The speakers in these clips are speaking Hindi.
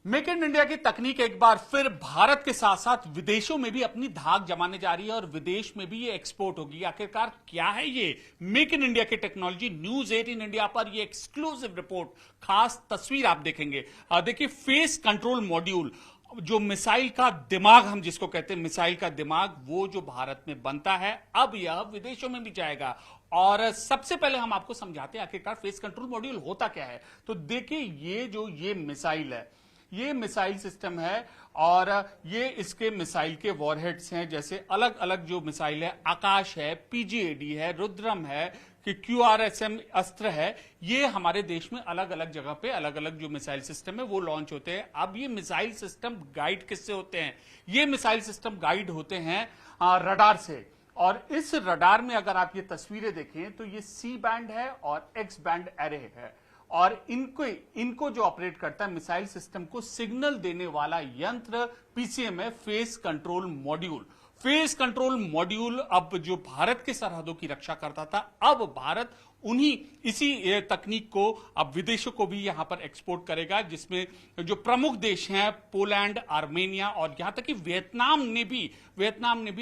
मेक इन इंडिया की तकनीक एक बार फिर भारत के साथ साथ विदेशों में भी अपनी धाक जमाने जा रही है और विदेश में भी ये एक्सपोर्ट होगी। आखिरकार क्या है ये मेक इन इंडिया की टेक्नोलॉजी? न्यूज 18 इंडिया पर ये एक्सक्लूसिव रिपोर्ट, खास तस्वीर आप देखेंगे। देखिए, फेस कंट्रोल मॉड्यूल, जो मिसाइल का दिमाग हम जिसको कहते हैं, मिसाइल का दिमाग, वो जो भारत में बनता है अब यह विदेशों में भी जाएगा। और सबसे पहले हम आपको समझाते हैं आखिरकार फेस कंट्रोल मॉड्यूल होता क्या है। तो देखिए, ये मिसाइल है, ये मिसाइल सिस्टम है और ये इसके मिसाइल के वॉरहेड्स हैं। जैसे अलग अलग जो मिसाइल है, आकाश है, पीजीएडी है, रुद्रम है, कि QRSM अस्त्र है, ये हमारे देश में अलग अलग जगह पे अलग अलग जो मिसाइल सिस्टम है वो लॉन्च होते हैं। अब ये मिसाइल सिस्टम गाइड किससे होते हैं? ये मिसाइल सिस्टम गाइड होते हैं रडार से। और इस रडार में अगर आप ये तस्वीरें देखें तो ये C बैंड है और X बैंड एरे है और इनको जो ऑपरेट करता है मिसाइल सिस्टम को सिग्नल देने वाला यंत्र PCM है, face control module. Face control module अब जो भारत के सरहदों की रक्षा करता था, अब भारत इसी तकनीक को अब विदेशों को भी यहां पर एक्सपोर्ट करेगा, जिसमें जो प्रमुख देश हैं पोलैंड, आर्मेनिया और यहां तक कि वियतनाम ने भी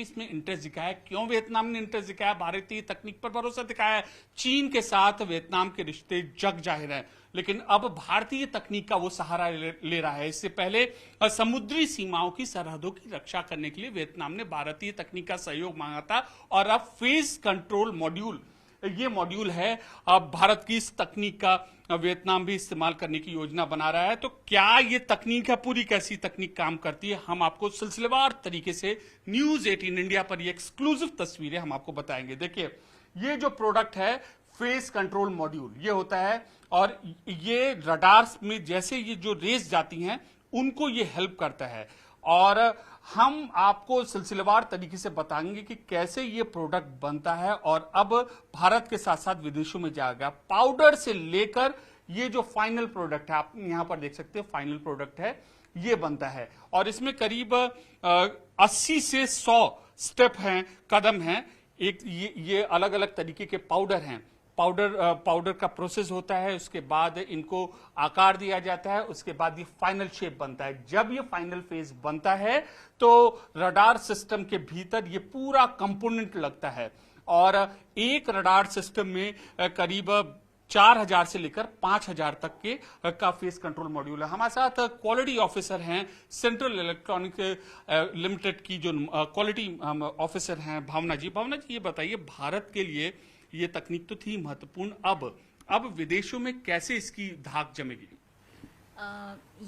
इसमें इंटरेस्ट दिखाया है। क्यों वियतनाम ने इंटरेस्ट दिखाया? भारतीय तकनीक पर भरोसा दिखाया है। चीन के साथ वियतनाम के रिश्ते जग जाहिर है, लेकिन अब भारतीय तकनीक का वो सहारा ले रहा है। इससे पहले समुद्री सीमाओं की सरहदों की रक्षा करने के लिए वियतनाम ने भारतीय तकनीक का सहयोग मांगा था और अब फेस कंट्रोल मॉड्यूल, ये मॉड्यूल है, अब भारत की इस तकनीक का वियतनाम भी इस्तेमाल करने की योजना बना रहा है। तो क्या ये तकनीक है, पूरी कैसी तकनीक काम करती है, हम आपको सिलसिलेवार तरीके से न्यूज 18 इंडिया पर ये एक्सक्लूसिव तस्वीरें हम आपको बताएंगे। देखिए, ये जो प्रोडक्ट है फेस कंट्रोल मॉड्यूल, ये होता है और ये रडार्स में जैसे ये जो रेस जाती हैं उनको ये हेल्प करता है। और हम आपको सिलसिलेवार तरीके से बताएंगे कि कैसे ये प्रोडक्ट बनता है और अब भारत के साथ साथ विदेशों में जाएगा। पाउडर से लेकर ये जो फाइनल प्रोडक्ट है, आप यहां पर देख सकते हैं, फाइनल प्रोडक्ट है, ये बनता है। और इसमें करीब 80 से 100 स्टेप हैं, कदम हैं। एक ये अलग अलग तरीके के पाउडर हैं। पाउडर का प्रोसेस होता है, उसके बाद इनको आकार दिया जाता है, उसके बाद ये फाइनल शेप बनता है। जब ये फाइनल फेज बनता है तो रडार सिस्टम के भीतर ये पूरा कंपोनेंट लगता है और एक रडार सिस्टम में करीब 4000 से लेकर 5000 तक के का फेस कंट्रोल मॉड्यूल है। हमारे साथ क्वालिटी ऑफिसर हैं सेंट्रल इलेक्ट्रॉनिक लिमिटेड की जो क्वालिटी ऑफिसर हैं भावना जी। ये बताइए, भारत के लिए ये तकनीक तो थी महत्वपूर्ण, अब विदेशों में कैसे इसकी धाक जमेगी?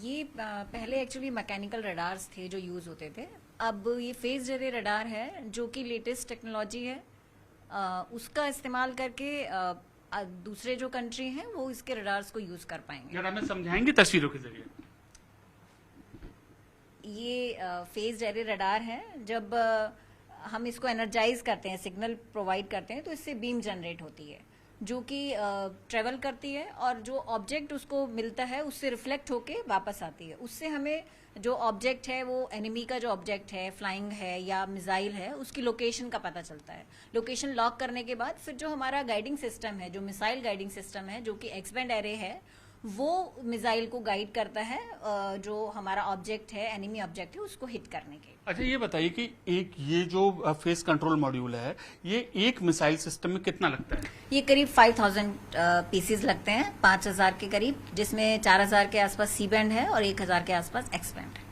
ये पहले एक्चुअली मैकेनिकल रडार्स थे जो यूज होते थे। अब ये फेस एरे रडार है जो कि लेटेस्ट टेक्नोलॉजी है। उसका इस्तेमाल करके दूसरे जो कंट्री हैं वो इसके रडार्स को यूज कर पाएंगे। जरा हमें समझाएंगे तस्वीरों के जरिए? ये फेस एरे रडार है। जब हम इसको एनर्जाइज करते हैं, सिग्नल प्रोवाइड करते हैं, तो इससे बीम जनरेट होती है जो कि ट्रेवल करती है और जो ऑब्जेक्ट उसको मिलता है उससे रिफ्लेक्ट होके वापस आती है। उससे हमें जो ऑब्जेक्ट है, वो एनिमी का जो ऑब्जेक्ट है, फ्लाइंग है या मिसाइल है, उसकी लोकेशन का पता चलता है। लोकेशन लॉक करने के बाद फिर जो हमारा गाइडिंग सिस्टम है, जो मिसाइल गाइडिंग सिस्टम है, जो कि एक्स बैंड एरे है, वो मिसाइल को गाइड करता है जो हमारा ऑब्जेक्ट है, एनिमी ऑब्जेक्ट है, उसको हिट करने के। अच्छा, ये बताइए कि एक ये जो फेस कंट्रोल मॉड्यूल है, ये एक मिसाइल सिस्टम में कितना लगता है? ये करीब 5000 पीसेस लगते हैं, 5000 के करीब, जिसमें 4000 के आसपास C बैंड है और 1000 के आसपास X बैंड है।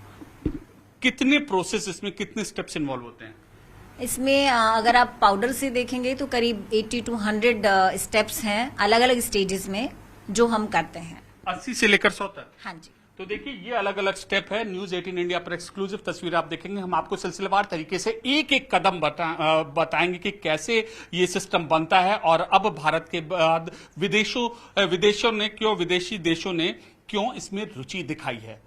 कितने प्रोसेस इसमें, कितने स्टेप्स इन्वॉल्व होते हैं इसमें? अगर आप पाउडर से देखेंगे तो करीब 80 to 100 स्टेप्स हैं अलग अलग स्टेजेस में जो हम करते हैं, 80 से लेकर 100 तक। हाँ जी। तो देखिए, ये अलग अलग स्टेप है। न्यूज 18 इंडिया पर एक्सक्लूसिव तस्वीर आप देखेंगे। हम आपको सिलसिलेवार तरीके से एक एक कदम बताएंगे कि कैसे ये सिस्टम बनता है और अब भारत के बाद विदेशी देशों ने क्यों इसमें रुचि दिखाई है।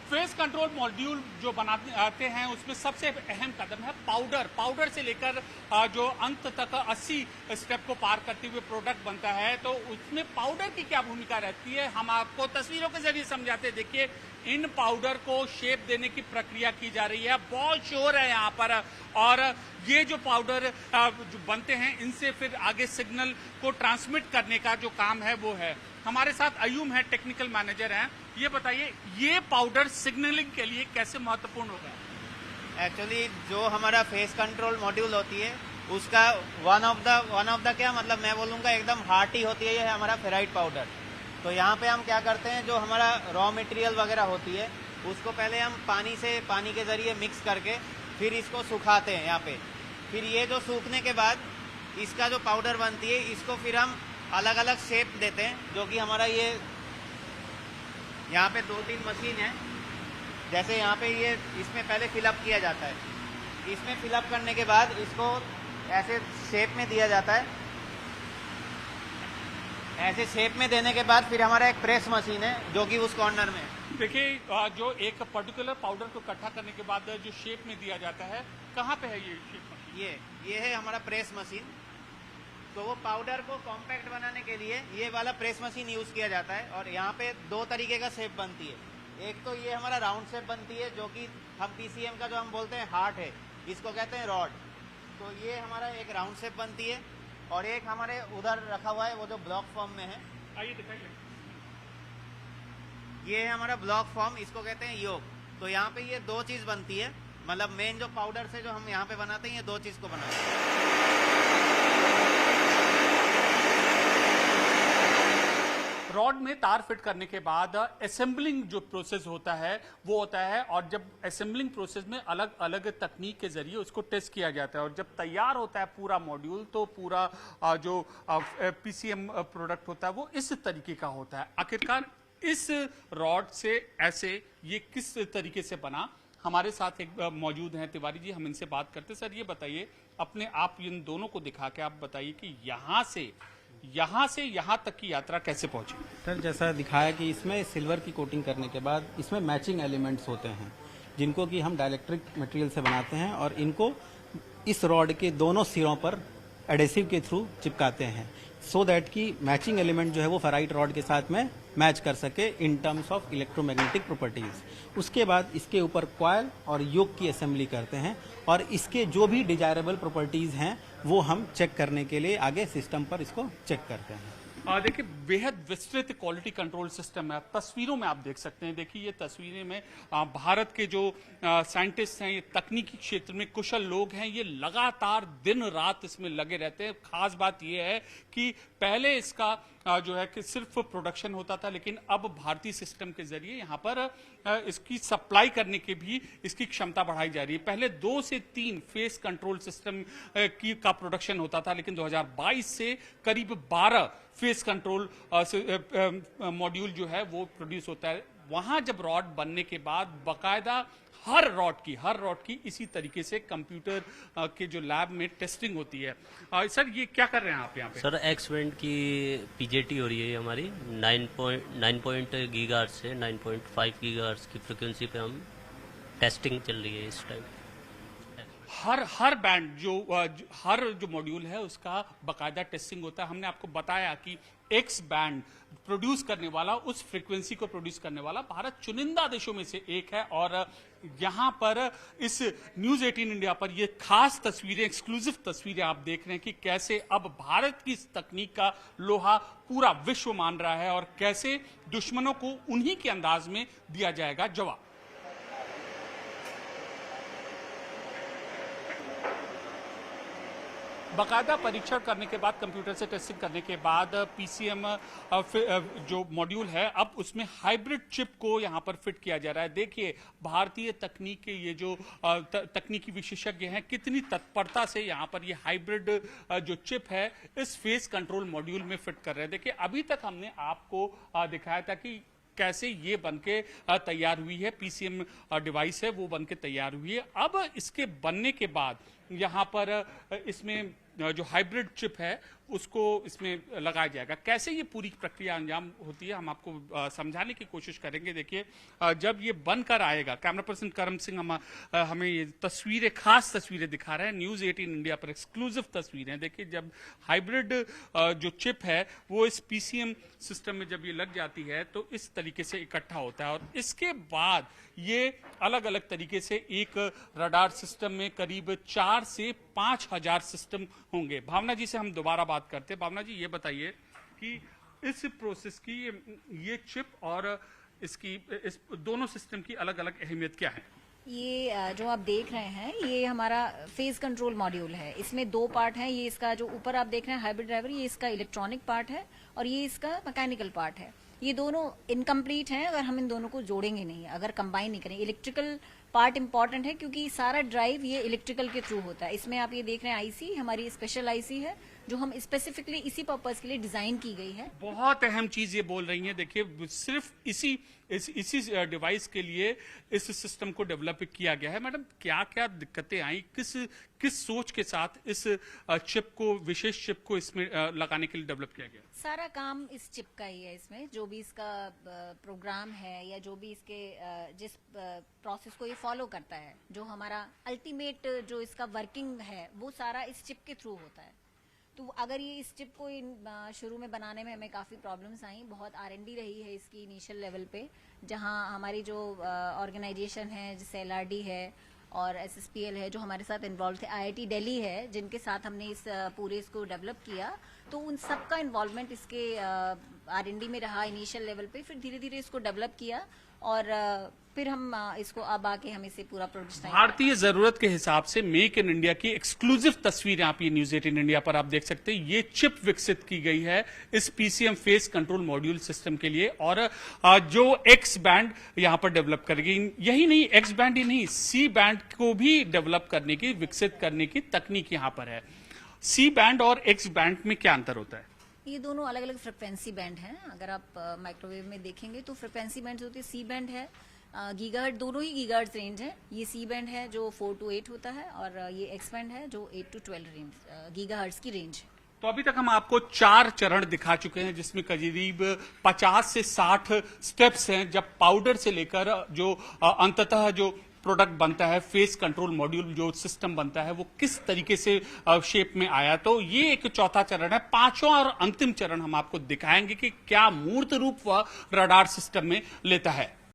फेस कंट्रोल मॉड्यूल जो बनाते हैं उसमें सबसे अहम कदम है पाउडर से लेकर जो अंत तक 80 स्टेप को पार करते हुए प्रोडक्ट बनता है। तो उसमें पाउडर की क्या भूमिका रहती है, हम आपको तस्वीरों के जरिए समझाते हैं। देखिए, इन पाउडर को शेप देने की प्रक्रिया की जा रही है, बहुत शोर है यहाँ पर। और ये जो पाउडर जो बनते हैं, इनसे फिर आगे सिग्नल को ट्रांसमिट करने का जो काम है वो है। हमारे साथ अयूम है, टेक्निकल मैनेजर हैं। ये बताइए ये पाउडर सिग्नलिंग के लिए कैसे महत्वपूर्ण होगा? एक्चुअली जो हमारा फेस कंट्रोल मॉड्यूल होती है उसका वन ऑफ द क्या मतलब मैं बोलूँगा एकदम हार्ट ही होती है ये है हमारा फेराइट पाउडर। तो यहाँ पे हम क्या करते हैं, जो हमारा रॉ मटेरियल वगैरह होती है उसको पहले हम पानी के ज़रिए मिक्स करके फिर इसको सुखाते हैं यहाँ पे। फिर ये जो सूखने के बाद इसका जो पाउडर बनती है इसको फिर हम अलग अलग शेप देते हैं, जो कि हमारा ये यहाँ पे 2-3 मशीन है। जैसे यहाँ पे ये इसमें पहले फिलअप किया जाता है, इसमें फिलअप करने के बाद इसको ऐसे शेप में दिया जाता है। ऐसे शेप में देने के बाद फिर हमारा एक प्रेस मशीन है जो कि उस कॉर्नर में। देखिए जो एक पर्टिकुलर पाउडर को इकट्ठा करने के बाद जो शेप में दिया जाता है, कहाँ पे है ये शेप? ये है हमारा प्रेस मशीन। तो वो पाउडर को कॉम्पैक्ट बनाने के लिए ये वाला प्रेस मशीन यूज किया जाता है। और यहाँ पे 2 तरीके का शेप बनती है। एक तो ये हमारा राउंड शेप बनती है जो कि हम पीसीएम का जो हम बोलते हैं हार्ट है, इसको कहते हैं रॉड। तो ये हमारा एक राउंड शेप बनती है और एक हमारे उधर रखा हुआ है वो जो ब्लॉक फॉर्म में है। आइए दिखाइए। ये है हमारा ब्लॉक फॉर्म, इसको कहते हैं योग। तो यहाँ पे ये 2 चीज बनती है, मतलब मेन जो पाउडर से जो हम यहाँ पे बनाते हैं ये 2 चीज को बनाते हैं। रॉड में तार फिट करने के बाद असेंबलिंग जो प्रोसेस होता है वो होता है, और जब असेंबलिंग प्रोसेस में अलग अलग तकनीक के जरिए उसको टेस्ट किया जाता है, और जब तैयार होता है पूरा मॉड्यूल तो पूरा जो पीसीएम प्रोडक्ट होता है वो इस तरीके का होता है। आखिरकार इस रॉड से ऐसे ये किस तरीके से बना, हमारे साथ एक मौजूद हैं तिवारी जी, हम इनसे बात करते। सर ये बताइए, अपने आप इन दोनों को दिखा के आप बताइए कि यहाँ से यहाँ तक की यात्रा कैसे पहुंची? सर जैसा दिखाया कि इसमें सिल्वर की कोटिंग करने के बाद इसमें मैचिंग एलिमेंट्स होते हैं जिनको कि हम डाइलेक्ट्रिक मटेरियल से बनाते हैं और इनको इस रॉड के दोनों सिरों पर एडेसिव के थ्रू चिपकाते हैं, सो दैट कि मैचिंग एलिमेंट जो है वो फेराइट रॉड के साथ में मैच कर सके in terms of electromagnetic properties. उसके बाद इसके ऊपर कॉइल और योक की असेंबली करते हैं और इसके जो भी डिजायरेबल प्रॉपर्टीज हैं वो हम चेक करने के लिए आगे सिस्टम पर इसको चेक करते हैं। देखिए बेहद विस्तृत क्वालिटी कंट्रोल सिस्टम है। तस्वीरों में आप देख सकते हैं, देखिए ये तस्वीरें में भारत के जो साइंटिस्ट हैं, ये तकनीकी क्षेत्र में कुशल लोग हैं, ये लगातार दिन रात इसमें लगे रहते हैं। खास बात ये है कि पहले इसका जो है कि सिर्फ प्रोडक्शन होता था, लेकिन अब भारतीय सिस्टम के जरिए यहाँ पर इसकी सप्लाई करने की भी इसकी क्षमता बढ़ाई जा रही है। पहले 2 से 3 फेस कंट्रोल सिस्टम का प्रोडक्शन होता था, लेकिन 2022 से करीब 12 फेस कंट्रोल मॉड्यूल जो है वो प्रोड्यूस होता है। वहां जब रॉड बनने के बाद बकायदा हर रॉड की इसी तरीके से कंप्यूटर के जो लैब में टेस्टिंग होती है। सर ये क्या कर रहे हैं आप यहाँ पे? सर एक्स बैंड की पीजेटी हो रही है हमारी 9 गीगाहर्ट्ज से 9.5 गीगाहर्ट्ज की फ्रिक्वेंसी पे हम टेस्टिंग चल रही है इस टाइम। हर बैंड हर जो मॉड्यूल है उसका बकायदा टेस्टिंग होता है। हमने आपको बताया कि एक्स बैंड प्रोड्यूस करने वाला, उस फ्रीक्वेंसी को प्रोड्यूस करने वाला भारत चुनिंदा देशों में से एक है। और यहां पर इस न्यूज 18 इंडिया पर ये खास तस्वीरें, एक्सक्लूसिव तस्वीरें आप देख रहे हैं कि कैसे अब भारत की इस तकनीक का लोहा पूरा विश्व मान रहा है और कैसे दुश्मनों को उन्हीं के अंदाज में दिया जाएगा जवाब। बाकायदा परीक्षण करने के बाद, कंप्यूटर से टेस्टिंग करने के बाद पीसीएम जो मॉड्यूल है अब उसमें हाइब्रिड चिप को यहां पर फिट किया जा रहा है। देखिए भारतीय तकनीक के ये जो तकनीकी विशेषज्ञ हैं कितनी तत्परता से यहां पर ये हाइब्रिड जो चिप है इस फेस कंट्रोल मॉड्यूल में फिट कर रहे हैं। देखिए अभी तक हमने आपको दिखाया था कि कैसे ये बनके तैयार हुई है, पीसीएम डिवाइस है वो बनके तैयार हुई है। अब इसके बनने के बाद यहाँ पर इसमें जो हाइब्रिड चिप है उसको इसमें लगाया जाएगा। कैसे ये पूरी प्रक्रिया अंजाम होती है हम आपको समझाने की कोशिश करेंगे। देखिए जब ये बनकर आएगा, कैमरा पर्सन करम सिंह हमें ये तस्वीरें, खास तस्वीरें दिखा रहे हैं, न्यूज 18 इंडिया पर एक्सक्लूसिव तस्वीरें। देखिए जब हाइब्रिड जो चिप है वो इस पीसीएम सिस्टम में जब ये लग जाती है तो इस तरीके से इकट्ठा होता है और इसके बाद ये अलग अलग तरीके से एक रडार सिस्टम में करीब 4 से 5,000 सिस्टम होंगे। भावना जी से हम दोबारा बात करते हैं। भावना जी ये बताइए कि इस प्रोसेस की ये चिप और इसकी इस दोनों सिस्टम की अलग अलग अहमियत क्या है? ये जो आप देख रहे हैं ये हमारा फेज कंट्रोल मॉड्यूल है। इसमें दो पार्ट हैं। ये इसका जो ऊपर आप देख रहे हैं हाइब्रिड ड्राइवर, ये इसका इलेक्ट्रॉनिक पार्ट है और ये इसका मैकेनिकल पार्ट है। ये दोनों इनकम्प्लीट हैं अगर हम इन दोनों को जोड़ेंगे नहीं, अगर कंबाइन नहीं करेंगे। इलेक्ट्रिकल पार्ट इंपॉर्टेंट है क्योंकि सारा ड्राइव ये इलेक्ट्रिकल के थ्रू होता है। इसमें आप ये देख रहे हैं आईसी हमारी स्पेशल आईसी है जो हम स्पेसिफिकली इसी पर्पस के लिए डिजाइन की गई है। बहुत अहम चीज ये बोल रही हैं, देखिए सिर्फ इसी डिवाइस के लिए इस सिस्टम को डेवलप किया गया है। मैडम, क्या क्या दिक्कतें आई, किस सोच के साथ इस विशेष चिप को इसमें लगाने के लिए डेवलप किया गया? सारा काम इस चिप का ही है। इसमें जो भी इसका प्रोग्राम है या जो भी इसके जिस प्रोसेस को ये फॉलो करता है, जो हमारा अल्टीमेट जो इसका वर्किंग है वो सारा इस चिप के थ्रू होता है। तो अगर ये इस चिप को शुरू में बनाने में हमें काफ़ी प्रॉब्लम्स आई, बहुत R&D रही है इसकी इनिशियल लेवल पे, जहां हमारी जो ऑर्गेनाइजेशन है जैसे LRD है और SSPL है जो हमारे साथ इन्वॉल्व थे, IIT दिल्ली है जिनके साथ हमने इस पूरे इसको डेवलप किया, तो उन सब का इन्वॉल्वमेंट इसके R&D में रहा इनिशियल लेवल पे। फिर धीरे धीरे इसको डेवलप किया और फिर हम इसको अब आके हम इसे पूरा प्रोड्यूस भारतीय जरूरत के हिसाब से मेक इन इंडिया की एक्सक्लूसिव तस्वीरें आप ये न्यूज 18 इंडिया पर आप देख सकते हैं। ये चिप विकसित की गई है इस PCM face control module system के लिए और जो X बैंड यहां पर डेवलप करेगी। यही नहीं, X बैंड ही नहीं, C बैंड को भी डेवलप करने की, विकसित करने की तकनीक यहां पर है। C बैंड और X बैंड में क्या अंतर होता है? ये दोनों अलग अलग फ्रिक्वेंसी बैंड हैं। अगर आप माइक्रोवेव में देखेंगे तो फ्रिक्वेंसी बैंड होती है, C बैंड है, गीगाहर्ट्ज, दोनों ही गीगाहर्ट्ज रेंज है। ये C बैंड है जो 4 to 8 होता है और ये X बैंड है जो 8 to 12 रेंज गीगाहर्ट्ज की रेंज है। तो अभी तक हम आपको 4 चरण दिखा चुके हैं जिसमें करीब 50 से 60 स्टेप्स हैं, जब पाउडर से लेकर जो अंततः जो प्रोडक्ट बनता है, फेस कंट्रोल मॉड्यूल जो सिस्टम बनता है, वो किस तरीके से शेप में आया। तो ये एक चौथा चरण है। पांचवा और अंतिम चरण हम आपको दिखाएंगे कि क्या मूर्त रूप वह रडार सिस्टम में लेता है।